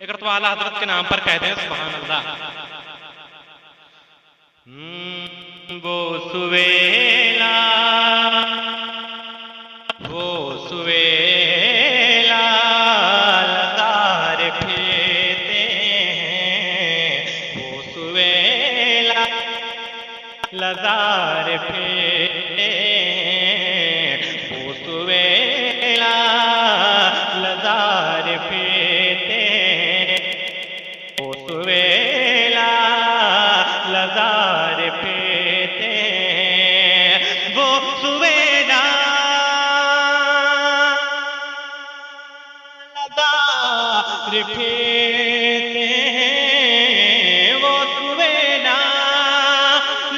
ایک رتبہ اعلیٰ حضرت کے نام پر کہتے ہیں سبحان اللہ. وہ سویلا لدار پھرتے ہیں، وہ سویلا لدار پھرتے ہیں، وہ سویلا لدار پھرتے ہیں، وہ سویلا لدار پھرتے ہیں، وہ سویلا لدار پھرتے ہیں، وہ سویلا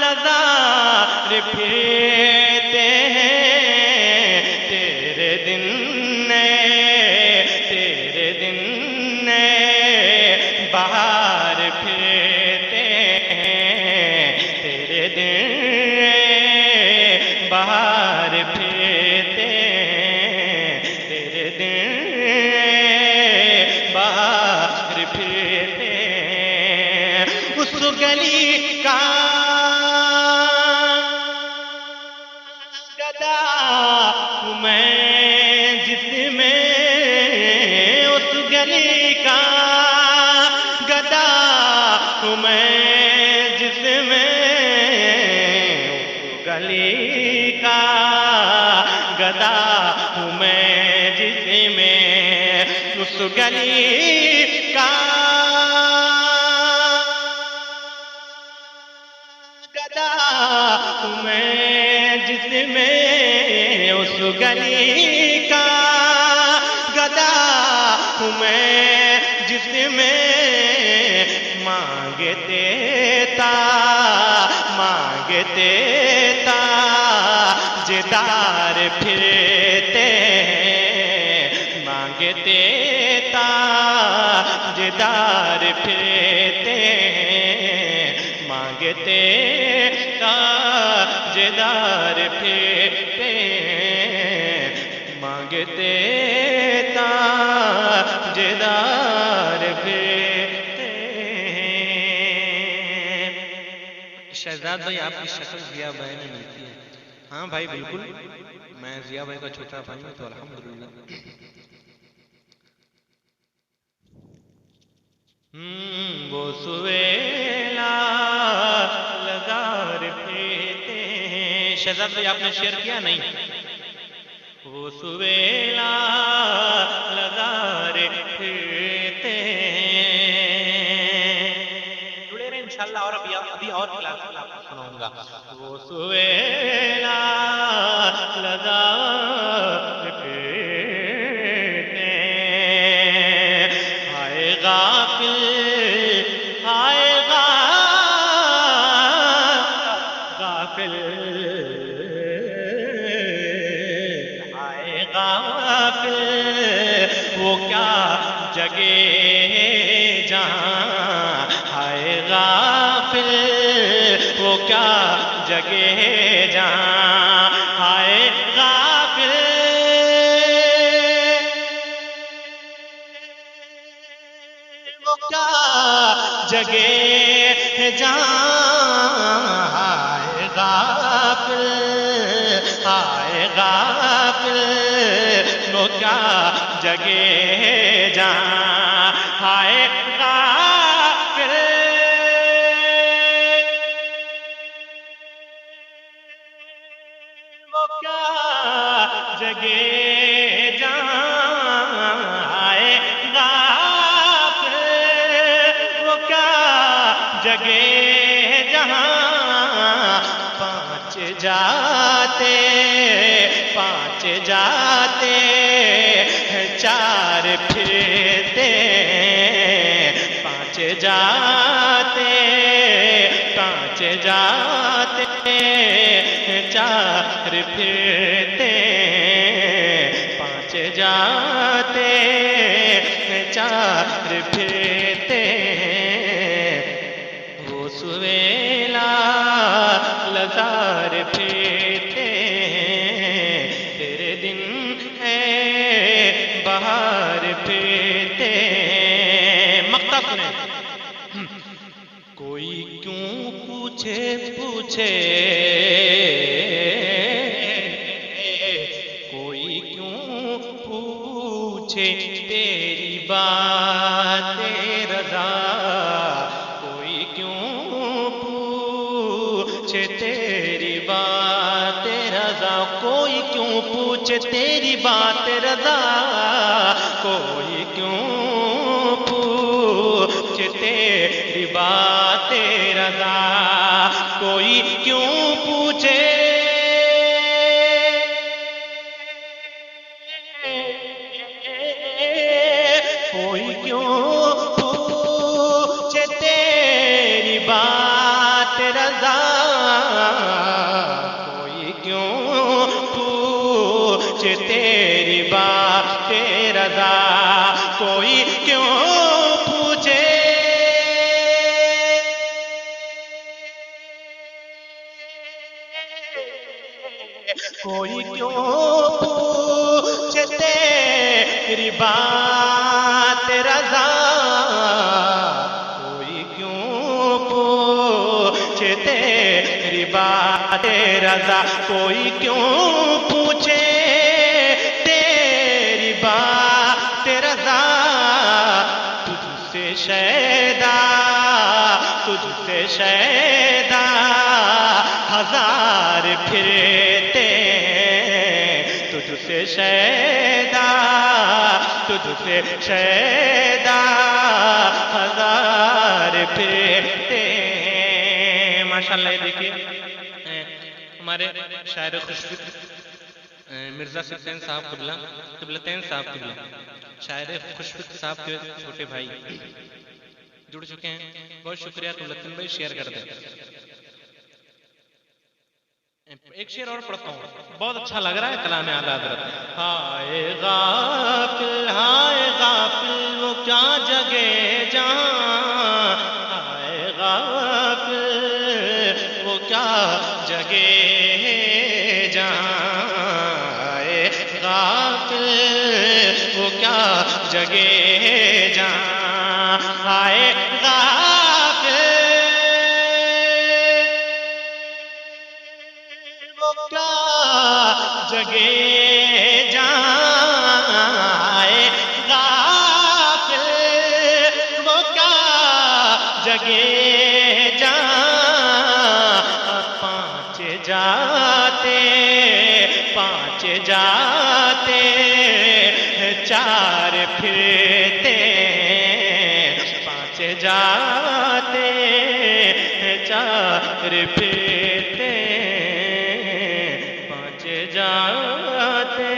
لدار پھرتے ہیں. تیرے دن بہار پھرتے ہیں، تیرے دن بہار پھرتے ہیں، تیرے دن بہار پھرتے ہیں. اس گلی کا گدا ہوں میں جس میں، اس گلی کا گدا ہوں میں جس میں، اس گلی کا گدا ہوں میں جس میں، اس گلی کا گدا ہوں میں جس میں، اس گلی کا گدا ہوں میں جس میں. مانگتے تاجدار پھرتے ہیں، مانگتے تاجدار پھرتے ہیں، مانگتے تاجدار پھرتے ہیں، مانگتے تاجدار پھرتے ہیں. شہزاد بھائی آپ کی شکل ضیاء بھائی میں ملتی ہے. ہاں بھائی بالکل، میں ضیاء بھائی کا چھوٹا بھائی ہوں تو الحمدللہ. وہ سویلا لدار پھرتے ہیں. شہزاد بھائی آپ نے شیئر کیا نہیں؟ وہ سویلا لدار پھرتے ہیں. جڑے رہے انشاءاللہ، اور ابھی اور کلاس میں آپ کو سناؤں گا. وہ سویلا لدار پھرتے ہیں. ہائے غافل، ہائے غافل، ہائے غافل، وہ کیا جگہ جہاں، ہائے غافل، وہ کیا جگہ جہاں، ہائے غافل، وہ کیا جگہ جہاں، ہائے غافل، ہائے غافل، وہ کیا جگہ جہاں، ہائے غافل، وہ کیا جگہ جہاں، ہائے غافل، وہ کیا جگہ جہاں. پانچ جاتے چار پھرتے ہیں، پانچ جاتے چار پھرتے ہیں، پانچ جاتے چار پھرتے ہیں. وہ سویلا لدار پھرتے ہیں، تیرے دن ہے بہار پھرتے ہیں، اپنے کوئی کیوں پوچھے پوچھے کوئی کیوں پوچھے تیری بات رضا کوئی کیوں پوچھے تیری بات رضا کوئی کیوں پوچھے تیری بات رضا کوئی کیوں پوچھے تیری بات رضا کوئی کیوں پوچھے کوئی کیوں پوچھے تیری بات رضا کوئی کیوں پوچھے تیری بات رضا کوئی کیوں پوچھے کوئی کیوں پوچھے تیری بات رضا کوئی کیوں پوچھے تیری بات رضا کوئی کیوں پوچھے تیری بات رضا تجھ سے شیدا تجھ سے شیدا ہزار پھرتے تجھ سے شیدا تجھ سے شیدا ہزار پھرتے ماشاءاللہ. یہ دیکھیے ہمارے شاعر خوشفق مرزا سلطان صاحب قبلتین صاحب قبلہ شاعر خوشفق صاحب کے چھوٹے بھائی جڑ چکے ہیں. بہت شکریہ قبلتین بھائی. شیئر کر دیں. ایک شعر اور پڑھتا ہوں, بہت اچھا لگ رہا ہے کلام اعلی حضرت. ہائے غافل وہ کیا جگہ جہاں ہائے غافل وہ کیا جگہ جہاں ہائے غافل وہ کیا جگہ جہاں ہائے جگہ جہاں غافل وہ کیا جگہ جہاں پانچ جاتے چار پھرتے پانچ جاتے چار پھرتے جاتے